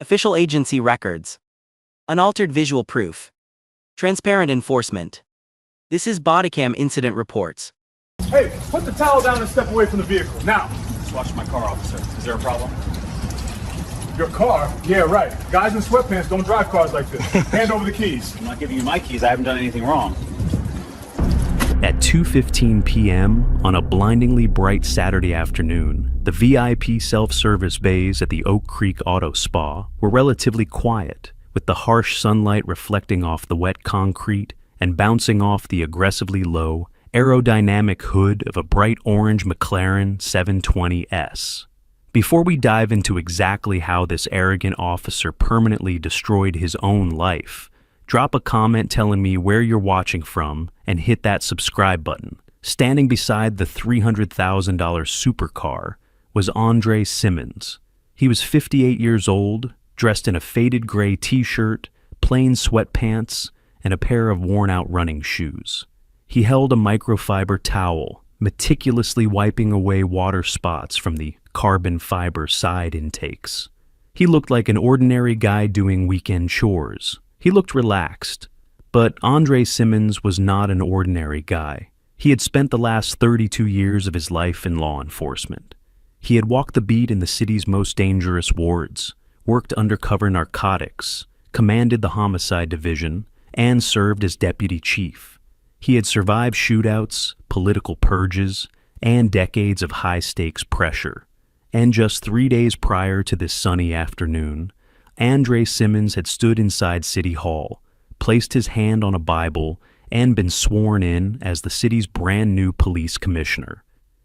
Official agency records. Unaltered visual proof. Transparent enforcement. This is Bodycam incident reports. Hey, put the towel down and step away from the vehicle, now. Just watch my car, officer. Is there a problem? Your car? Yeah, right. Guys in sweatpants don't drive cars like this. Hand over the keys. I'm not giving you my keys. I haven't done anything wrong. At 2:15 p.m. on a blindingly bright Saturday afternoon, the VIP self-service bays at the Oak Creek Auto Spa were relatively quiet, with the harsh sunlight reflecting off the wet concrete and bouncing off the aggressively low, aerodynamic hood of a bright orange McLaren 720S. Before we dive into exactly how this arrogant officer permanently destroyed his own life, drop a comment telling me where you're watching from and hit that subscribe button. Standing beside the $300,000 supercar was Andre Simmons. He was 58 years old, dressed in a faded gray t-shirt, plain sweatpants, and a pair of worn-out running shoes. He held a microfiber towel, meticulously wiping away water spots from the carbon fiber side intakes. He looked like an ordinary guy doing weekend chores. He looked relaxed, but Andre Simmons was not an ordinary guy. He had spent the last 32 years of his life in law enforcement. He had walked the beat in the city's most dangerous wards, worked undercover narcotics, commanded the homicide division, and served as deputy chief. He had survived shootouts, political purges, and decades of high-stakes pressure. And just 3 days prior to this sunny afternoon, Andre Simmons had stood inside City Hall, placed his hand on a Bible, and been sworn in as the city's brand new police commissioner.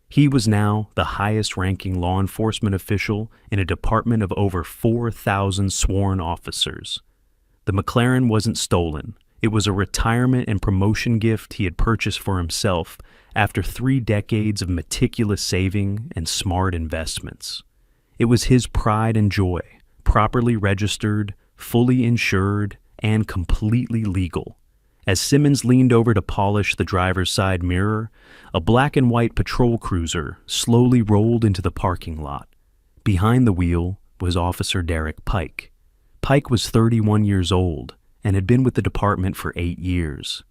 He was now the highest-ranking law enforcement official in a department of over 4,000 sworn officers. The McLaren wasn't stolen. It was a retirement and promotion gift he had purchased for himself after 3 decades of meticulous saving and smart investments. It was his pride and joy, properly registered, fully insured, and completely legal. As Simmons leaned over to polish the driver's side mirror, a black and white patrol cruiser slowly rolled into the parking lot. Behind the wheel was Officer Derek Pike. Pike was 31 years old and had been with the department for 8 years.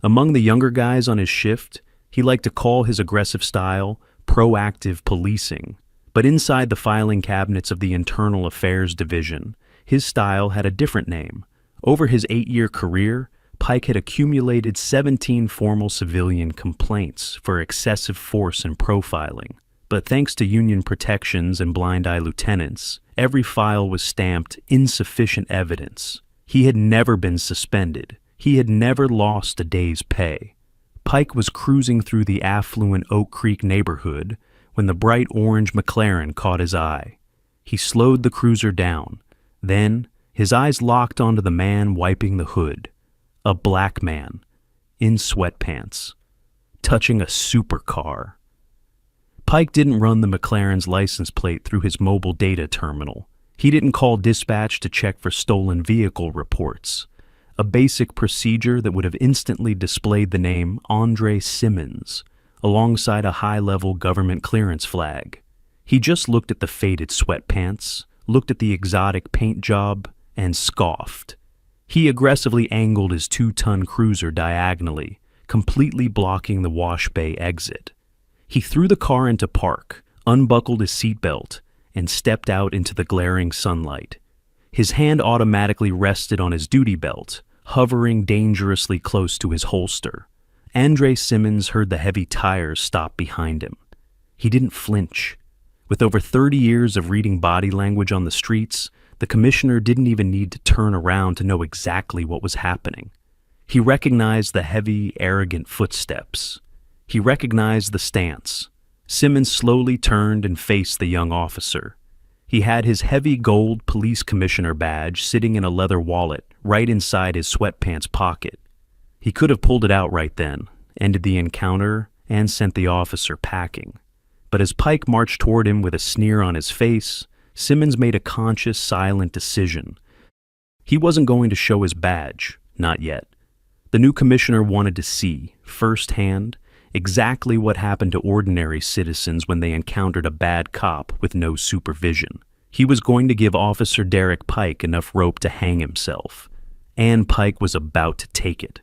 Among the younger guys on his shift, he liked to call his aggressive style proactive policing. But inside the filing cabinets of the Internal Affairs Division, his style had a different name. Over his 8-year career, Pike had accumulated 17 formal civilian complaints for excessive force and profiling. But thanks to union protections and blind-eye lieutenants, every file was stamped insufficient evidence. He had never been suspended. He had never lost a day's pay. Pike was cruising through the affluent Oak Creek neighborhood when the bright orange McLaren caught his eye. He slowed the cruiser down. Then, his eyes locked onto the man wiping the hood. A black man, in sweatpants, touching a supercar. Pike didn't run the McLaren's license plate through his mobile data terminal. He didn't call dispatch to check for stolen vehicle reports, a basic procedure that would have instantly displayed the name Andre Simmons alongside a high-level government clearance flag. He just looked at the faded sweatpants, looked at the exotic paint job, and scoffed. He aggressively angled his 2-ton cruiser diagonally, completely blocking the wash bay exit. He threw the car into park, unbuckled his seatbelt, and stepped out into the glaring sunlight. His hand automatically rested on his duty belt, hovering dangerously close to his holster. Andre Simmons heard the heavy tires stop behind him. He didn't flinch. With over 30 years of reading body language on the streets, the commissioner didn't even need to turn around to know exactly what was happening. He recognized the heavy, arrogant footsteps. He recognized the stance. Simmons slowly turned and faced the young officer. He had his heavy gold police commissioner badge sitting in a leather wallet right inside his sweatpants pocket. He could have pulled it out right then, ended the encounter, and sent the officer packing. But as Pike marched toward him with a sneer on his face, Simmons made a conscious, silent decision. He wasn't going to show his badge, not yet. The new commissioner wanted to see, firsthand, exactly what happened to ordinary citizens when they encountered a bad cop with no supervision. He was going to give Officer Derek Pike enough rope to hang himself, and Pike was about to take it.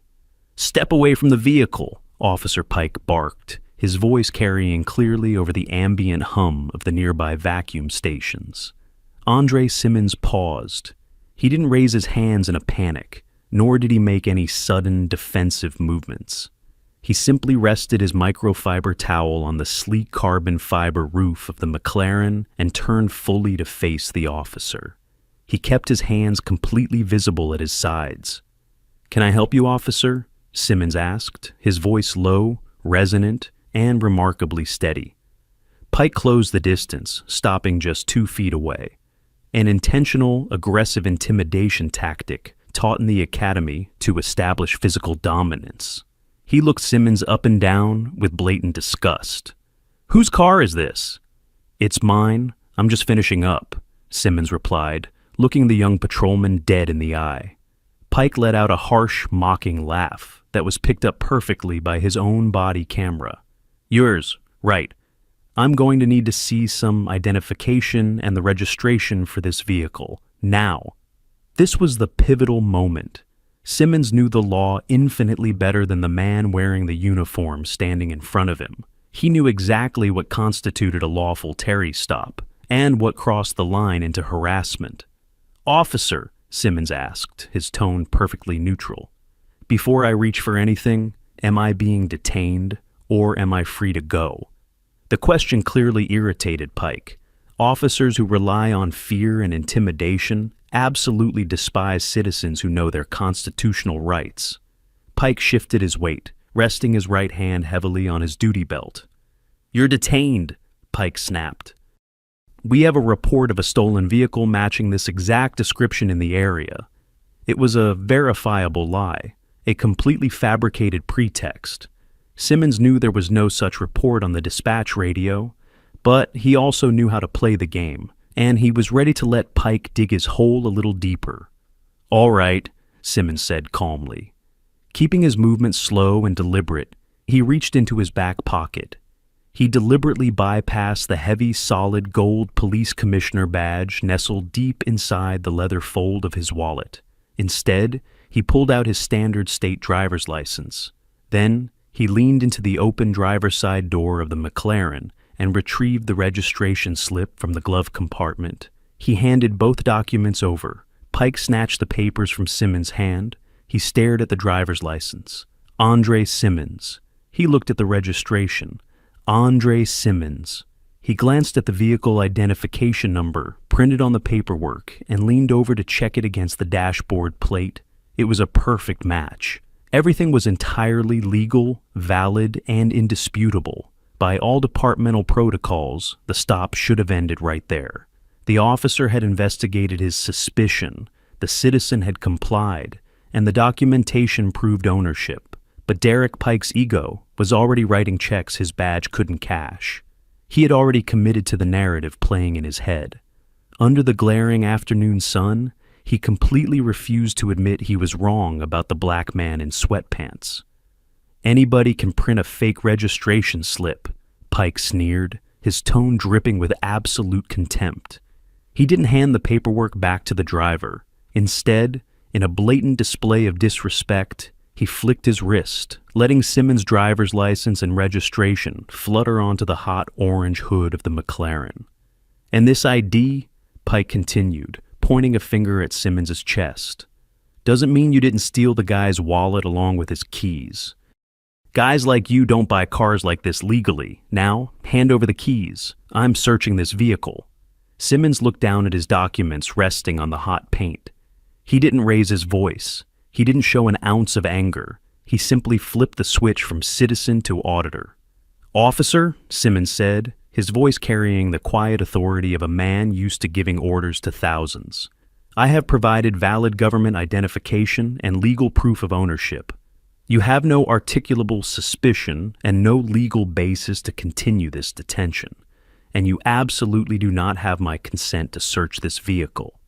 "Step away from the vehicle," Officer Pike barked, his voice carrying clearly over the ambient hum of the nearby vacuum stations. Andre Simmons paused. He didn't raise his hands in a panic, nor did he make any sudden defensive movements. He simply rested his microfiber towel on the sleek carbon fiber roof of the McLaren and turned fully to face the officer. He kept his hands completely visible at his sides. "Can I help you, officer?" Simmons asked, his voice low, resonant, and remarkably steady. Pike closed the distance, stopping just 2 feet away. An intentional, aggressive intimidation tactic taught in the academy to establish physical dominance. He looked Simmons up and down with blatant disgust. "Whose car is this?" "It's mine. I'm just finishing up," Simmons replied, looking the young patrolman dead in the eye. Pike let out a harsh, mocking laugh that was picked up perfectly by his own body camera. "Yours, right. I'm going to need to see some identification and the registration for this vehicle, now." This was the pivotal moment. Simmons knew the law infinitely better than the man wearing the uniform standing in front of him. He knew exactly what constituted a lawful Terry stop, and what crossed the line into harassment. "Officer," Simmons asked, his tone perfectly neutral, "before I reach for anything, am I being detained, or am I free to go?" The question clearly irritated Pike. Officers who rely on fear and intimidation absolutely despise citizens who know their constitutional rights. Pike shifted his weight, resting his right hand heavily on his duty belt. "You're detained," Pike snapped. "We have a report of a stolen vehicle matching this exact description in the area." It was a verifiable lie, a completely fabricated pretext. Simmons knew there was no such report on the dispatch radio, but he also knew how to play the game, and he was ready to let Pike dig his hole a little deeper. "All right," Simmons said calmly. Keeping his movements slow and deliberate, he reached into his back pocket. He deliberately bypassed the heavy, solid gold police commissioner badge nestled deep inside the leather fold of his wallet. Instead, he pulled out his standard state driver's license. Then, he leaned into the open driver's side door of the McLaren and retrieved the registration slip from the glove compartment. He handed both documents over. Pike snatched the papers from Simmons' hand. He stared at the driver's license. Andre Simmons. He looked at the registration. Andre Simmons. He glanced at the vehicle identification number printed on the paperwork and leaned over to check it against the dashboard plate. It was a perfect match. Everything was entirely legal, valid, and indisputable. By all departmental protocols, the stop should have ended right there. The officer had investigated his suspicion, the citizen had complied, and the documentation proved ownership. But Derek Pike's ego was already writing checks his badge couldn't cash. He had already committed to the narrative playing in his head. Under the glaring afternoon sun, he completely refused to admit he was wrong about the black man in sweatpants. "Anybody can print a fake registration slip," Pike sneered, his tone dripping with absolute contempt. He didn't hand the paperwork back to the driver. Instead, in a blatant display of disrespect, he flicked his wrist, letting Simmons' driver's license and registration flutter onto the hot orange hood of the McLaren. "And this ID," Pike continued, pointing a finger at Simmons' chest, "doesn't mean you didn't steal the guy's wallet along with his keys. Guys like you don't buy cars like this legally. Now, hand over the keys. I'm searching this vehicle." Simmons looked down at his documents resting on the hot paint. He didn't raise his voice. He didn't show an ounce of anger. He simply flipped the switch from citizen to auditor. "Officer," Simmons said, his voice carrying the quiet authority of a man used to giving orders to thousands. "I have provided valid government identification and legal proof of ownership. You have no articulable suspicion and no legal basis to continue this detention, and you absolutely do not have my consent to search this vehicle."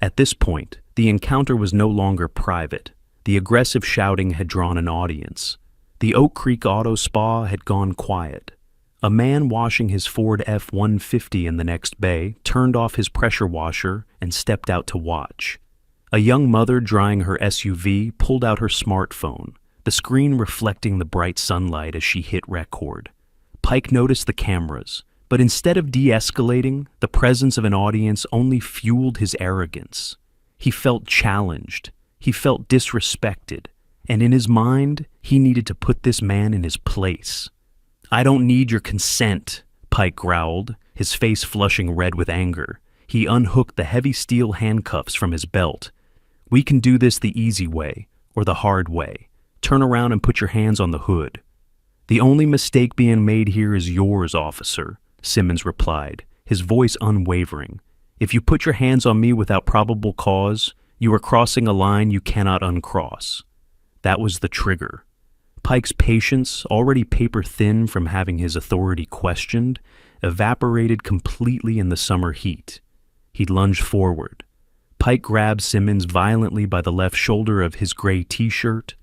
At this point, the encounter was no longer private. The aggressive shouting had drawn an audience. The Oak Creek Auto Spa had gone quiet. A man washing his Ford F-150 in the next bay turned off his pressure washer and stepped out to watch. A young mother drying her SUV pulled out her smartphone, the screen reflecting the bright sunlight as she hit record. Pike noticed the cameras, but instead of de-escalating, the presence of an audience only fueled his arrogance. He felt challenged, he felt disrespected, and in his mind, he needed to put this man in his place. "I don't need your consent," Pike growled, his face flushing red with anger. He unhooked the heavy steel handcuffs from his belt. "We can do this the easy way, or the hard way. Turn around and put your hands on the hood." "The only mistake being made here is yours, officer," Simmons replied, his voice unwavering. "If you put your hands on me without probable cause, you are crossing a line you cannot uncross." That was the trigger. Pike's patience, already paper-thin from having his authority questioned, evaporated completely in the summer heat. He lunged forward. Pike grabbed Simmons violently by the left shoulder of his gray t-shirt,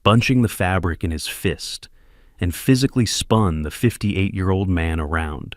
bunching the fabric in his fist, and physically spun the 58-year-old man around.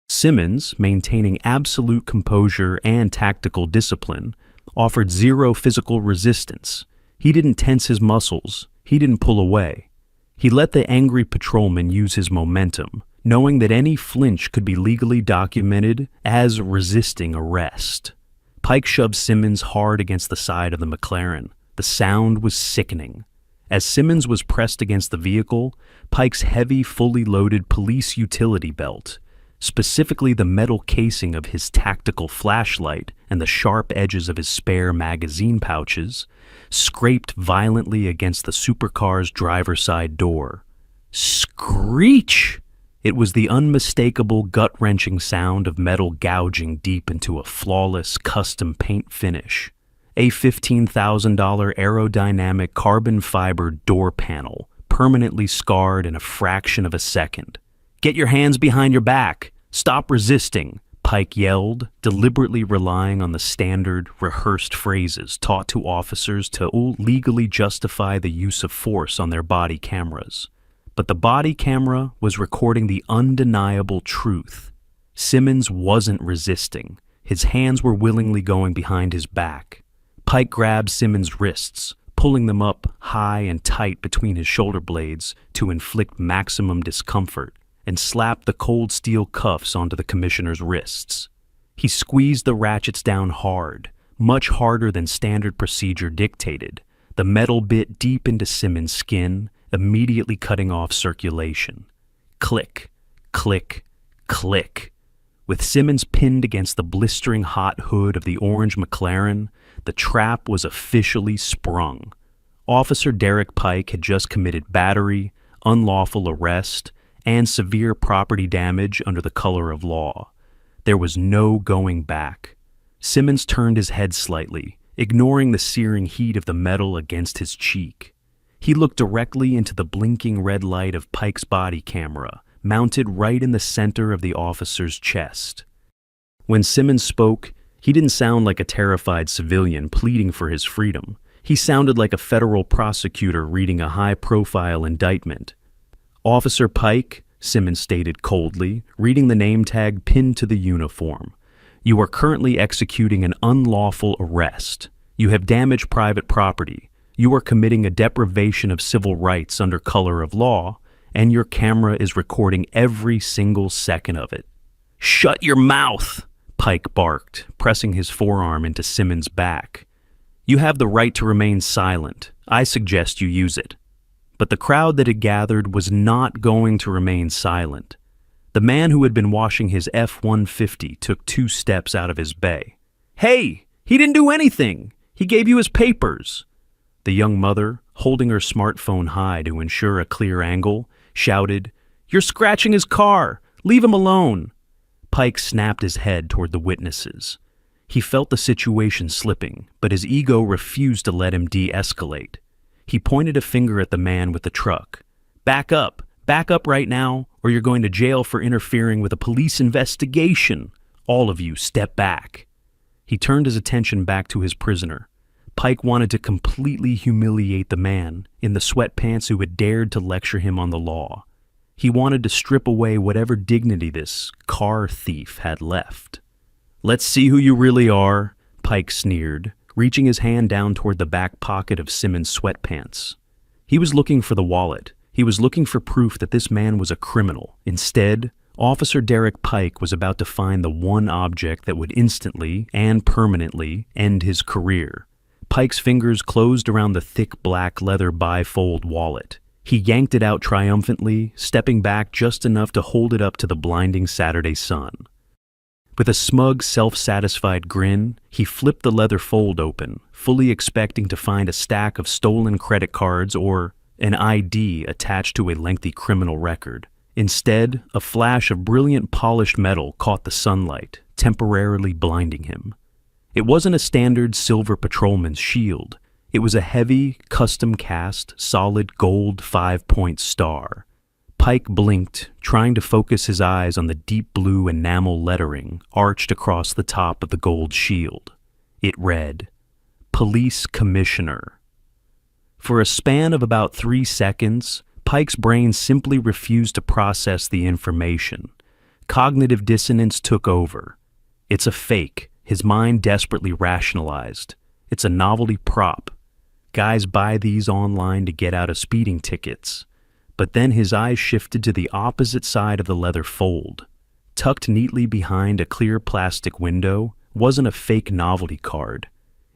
Simmons, maintaining absolute composure and tactical discipline, offered zero physical resistance. He didn't tense his muscles. He didn't pull away. He let the angry patrolman use his momentum, knowing that any flinch could be legally documented as resisting arrest. Pike shoved Simmons hard against the side of the McLaren. The sound was sickening. As Simmons was pressed against the vehicle, Pike's heavy, fully loaded police utility belt, specifically the metal casing of his tactical flashlight and the sharp edges of his spare magazine pouches, scraped violently against the supercar's driver's side door. Screech! It was the unmistakable, gut-wrenching sound of metal gouging deep into a flawless, custom paint finish. A $15,000 aerodynamic carbon fiber door panel, permanently scarred in a fraction of a second. "Get your hands behind your back! Stop resisting!" Pike yelled, deliberately relying on the standard, rehearsed phrases taught to officers to legally justify the use of force on their body cameras. But the body camera was recording the undeniable truth. Simmons wasn't resisting. His hands were willingly going behind his back. Pike grabbed Simmons' wrists, pulling them up high and tight between his shoulder blades to inflict maximum discomfort, and slapped the cold steel cuffs onto the commissioner's wrists. He squeezed the ratchets down hard, much harder than standard procedure dictated, the metal bit deep into Simmons' skin, immediately cutting off circulation. Click, click, click. With Simmons pinned against the blistering hot hood of the orange McLaren, the trap was officially sprung. Officer Derek Pike had just committed battery, unlawful arrest, and severe property damage under the color of law. There was no going back. Simmons turned his head slightly, ignoring the searing heat of the metal against his cheek. He looked directly into the blinking red light of Pike's body camera, mounted right in the center of the officer's chest. When Simmons spoke, he didn't sound like a terrified civilian pleading for his freedom. He sounded like a federal prosecutor reading a high-profile indictment. "Officer Pike," Simmons stated coldly, reading the name tag pinned to the uniform, "you are currently executing an unlawful arrest. You have damaged private property. You are committing a deprivation of civil rights under color of law, and your camera is recording every single second of it." "Shut your mouth!" Pike barked, pressing his forearm into Simmons' back. "You have the right to remain silent. I suggest you use it." But the crowd that had gathered was not going to remain silent. The man who had been washing his F-150 took 2 steps out of his bay. "Hey, he didn't do anything! He gave you his papers!" The young mother, holding her smartphone high to ensure a clear angle, shouted, "You're scratching his car! Leave him alone!" Pike snapped his head toward the witnesses. He felt the situation slipping, but his ego refused to let him de-escalate. He pointed a finger at the man with the truck. Back up right now, or you're going to jail for interfering with a police investigation. All of you, step back." He turned his attention back to his prisoner. Pike wanted to completely humiliate the man in the sweatpants who had dared to lecture him on the law. He wanted to strip away whatever dignity this car thief had left. "Let's see who you really are," Pike sneered, reaching his hand down toward the back pocket of Simmons' sweatpants. He was looking for the wallet. He was looking for proof that this man was a criminal. Instead, Officer Derek Pike was about to find the one object that would instantly and permanently end his career. Pike's fingers closed around the thick black leather bifold wallet. He yanked it out triumphantly, stepping back just enough to hold it up to the blinding Saturday sun. With a smug, self-satisfied grin, he flipped the leather fold open, fully expecting to find a stack of stolen credit cards or an ID attached to a lengthy criminal record. Instead, a flash of brilliant polished metal caught the sunlight, temporarily blinding him. It wasn't a standard silver patrolman's shield. It was a heavy, custom-cast, solid gold 5-point star. Pike blinked, trying to focus his eyes on the deep blue enamel lettering arched across the top of the gold shield. It read, "Police Commissioner." For a span of about 3 seconds, Pike's brain simply refused to process the information. Cognitive dissonance took over. "It's a fake," his mind desperately rationalized. "It's a novelty prop. Guys buy these online to get out of speeding tickets." But then his eyes shifted to the opposite side of the leather fold. Tucked neatly behind a clear plastic window wasn't a fake novelty card.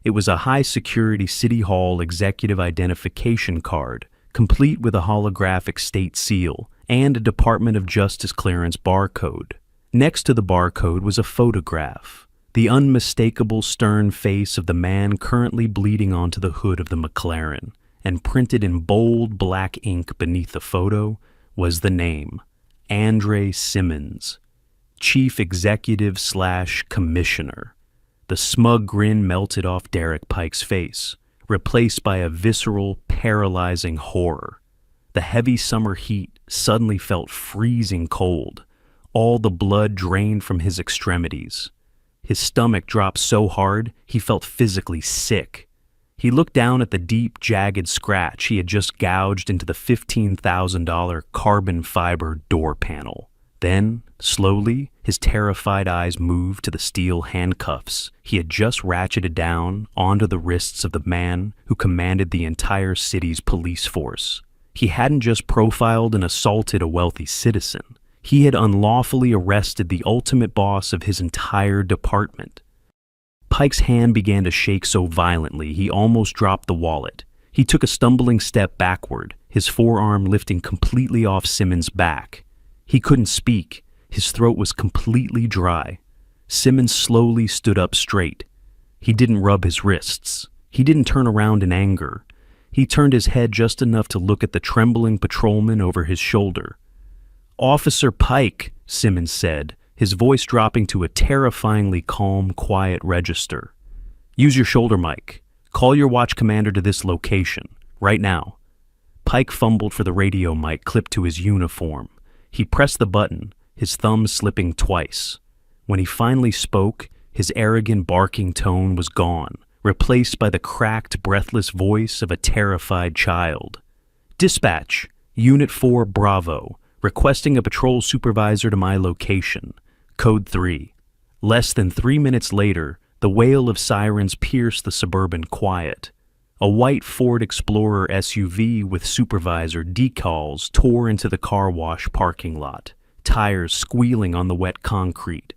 It was a high-security City Hall executive identification card, complete with a holographic state seal and a Department of Justice clearance barcode. Next to the barcode was a photograph, the unmistakable stern face of the man currently bleeding onto the hood of the McLaren, and printed in bold black ink beneath the photo was the name, Andre Simmons, Chief Executive/Commissioner. The smug grin melted off Derek Pike's face, replaced by a visceral, paralyzing horror. The heavy summer heat suddenly felt freezing cold. All the blood drained from his extremities. His stomach dropped so hard he felt physically sick. He looked down at the deep, jagged scratch he had just gouged into the $15,000 carbon fiber door panel. Then, slowly, his terrified eyes moved to the steel handcuffs he had just ratcheted down onto the wrists of the man who commanded the entire city's police force. He hadn't just profiled and assaulted a wealthy citizen. He had unlawfully arrested the ultimate boss of his entire department. Pike's hand began to shake so violently he almost dropped the wallet. He took a stumbling step backward, his forearm lifting completely off Simmons' back. He couldn't speak. His throat was completely dry. Simmons slowly stood up straight. He didn't rub his wrists. He didn't turn around in anger. He turned his head just enough to look at the trembling patrolman over his shoulder. "Officer Pike," Simmons said, his voice dropping to a terrifyingly calm, quiet register. "Use your shoulder mic. Call your watch commander to this location, right now." Pike fumbled for the radio mic clipped to his uniform. He pressed the button, his thumb slipping twice. When he finally spoke, his arrogant barking tone was gone, replaced by the cracked, breathless voice of a terrified child. "Dispatch, Unit 4 Bravo, requesting a patrol supervisor to my location. Code 3. Less than 3 minutes later, the wail of sirens pierced the suburban quiet. A white Ford Explorer SUV with supervisor decals tore into the car wash parking lot, tires squealing on the wet concrete.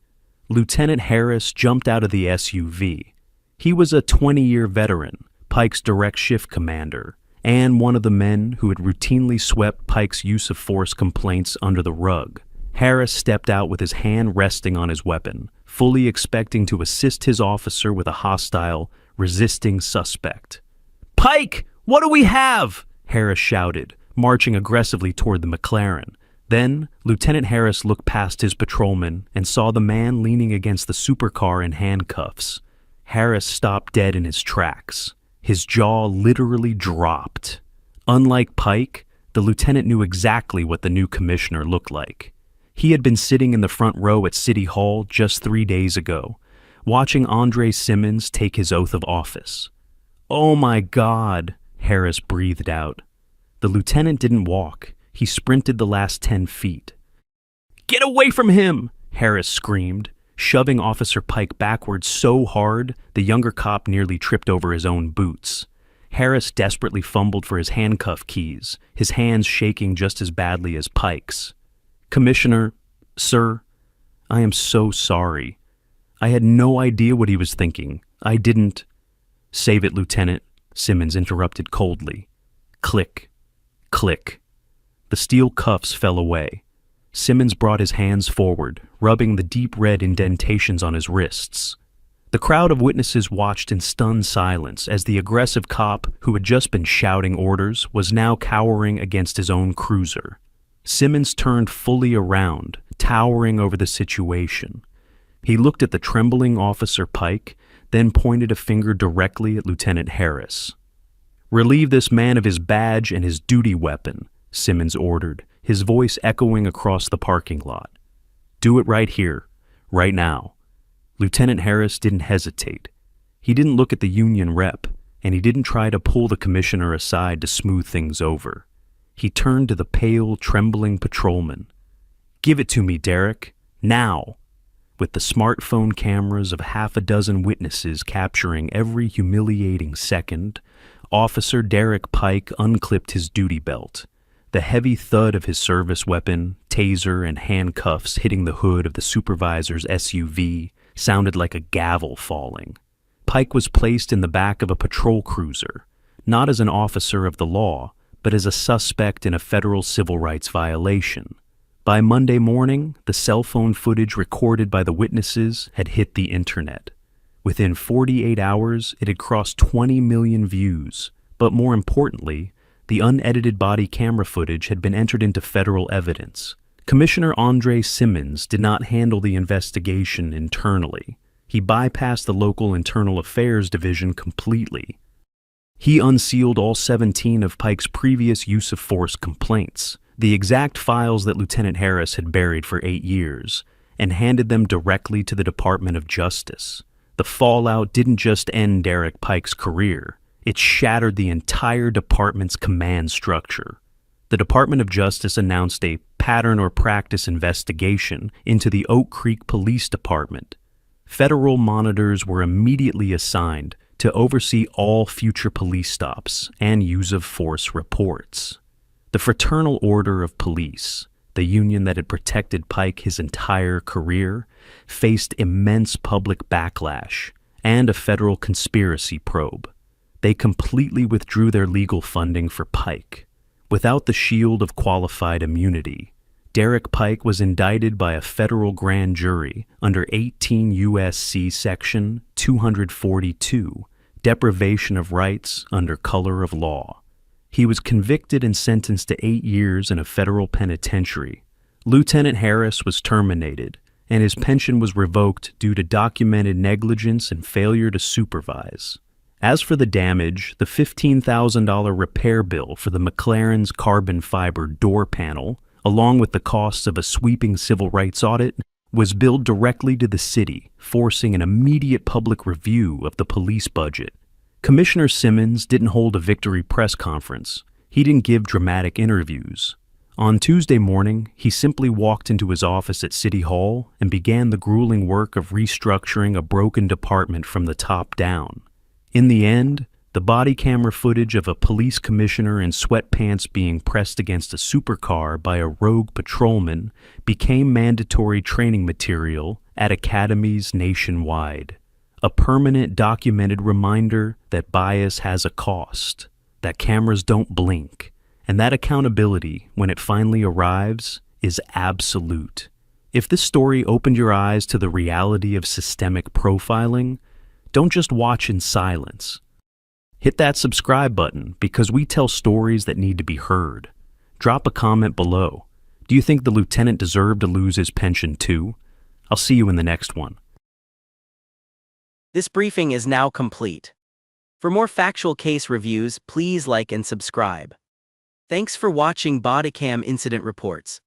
Lieutenant Harris jumped out of the SUV. He was a 20-year veteran, Pike's direct shift commander, and one of the men who had routinely swept Pike's use of force complaints under the rug. Harris stepped out with his hand resting on his weapon, fully expecting to assist his officer with a hostile, resisting suspect. "Pike, what do we have?" Harris shouted, marching aggressively toward the McLaren. Then, Lieutenant Harris looked past his patrolman and saw the man leaning against the supercar in handcuffs. Harris stopped dead in his tracks. His jaw literally dropped. Unlike Pike, the lieutenant knew exactly what the new commissioner looked like. He had been sitting in the front row at City Hall just 3 days ago, watching Andre Simmons take his oath of office. "Oh my God," Harris breathed out. The lieutenant didn't walk. He sprinted the last 10 feet. "Get away from him!" Harris screamed, shoving Officer Pike backwards so hard the younger cop nearly tripped over his own boots. Harris desperately fumbled for his handcuff keys, his hands shaking just as badly as Pike's. "Commissioner, sir, I am so sorry. I had no idea what he was thinking. I didn't—" "Save it, Lieutenant," Simmons interrupted coldly. Click, click. The steel cuffs fell away. Simmons brought his hands forward, rubbing the deep red indentations on his wrists. The crowd of witnesses watched in stunned silence as the aggressive cop, who had just been shouting orders, was now cowering against his own cruiser. Simmons turned fully around, towering over the situation. He looked at the trembling Officer Pike, then pointed a finger directly at Lieutenant Harris. "Relieve this man of his badge and his duty weapon," Simmons ordered, his voice echoing across the parking lot. "Do it right here, right now." Lieutenant Harris didn't hesitate. He didn't look at the union rep, and he didn't try to pull the commissioner aside to smooth things over. He turned to the pale, trembling patrolman. "Give it to me, Derek. Now!" With the smartphone cameras of half a dozen witnesses capturing every humiliating second, Officer Derek Pike unclipped his duty belt. The heavy thud of his service weapon, taser, and handcuffs hitting the hood of the supervisor's SUV sounded like a gavel falling. Pike was placed in the back of a patrol cruiser, not as an officer of the law, but as a suspect in a federal civil rights violation. By Monday morning, the cell phone footage recorded by the witnesses had hit the internet. Within 48 hours, it had crossed 20 million views, but more importantly, the unedited body camera footage had been entered into federal evidence. Commissioner Andre Simmons did not handle the investigation internally. He bypassed the local internal affairs division completely. He unsealed all 17 of Pike's previous use of force complaints, the exact files that Lieutenant Harris had buried for 8 years, and handed them directly to the Department of Justice. The fallout didn't just end Derek Pike's career, it shattered the entire department's command structure. The Department of Justice announced a pattern or practice investigation into the Oak Creek Police Department. Federal monitors were immediately assigned to oversee all future police stops and use of force reports. The Fraternal Order of Police, the union that had protected Pike his entire career, faced immense public backlash and a federal conspiracy probe. They completely withdrew their legal funding for Pike. Without the shield of qualified immunity, Derek Pike was indicted by a federal grand jury under 18 U.S.C. Section 242, deprivation of rights under color of law. He was convicted and sentenced to 8 years in a federal penitentiary. Lieutenant Harris was terminated, and his pension was revoked due to documented negligence and failure to supervise. As for the damage, the $15,000 repair bill for the McLaren's carbon fiber door panel, along with the costs of a sweeping civil rights audit, was billed directly to the city, forcing an immediate public review of the police budget. Commissioner Simmons didn't hold a victory press conference. He didn't give dramatic interviews. On Tuesday morning, he simply walked into his office at City Hall and began the grueling work of restructuring a broken department from the top down. In the end, the body camera footage of a police commissioner in sweatpants being pressed against a supercar by a rogue patrolman became mandatory training material at academies nationwide. A permanent documented reminder that bias has a cost, that cameras don't blink, and that accountability, when it finally arrives, is absolute. If this story opened your eyes to the reality of systemic profiling, don't just watch in silence. Hit that subscribe button because we tell stories that need to be heard. Drop a comment below. Do you think the lieutenant deserved to lose his pension too? I'll see you in the next one. This briefing is now complete. For more factual case reviews, please like and subscribe. Thanks for watching Bodycam Incident Reports.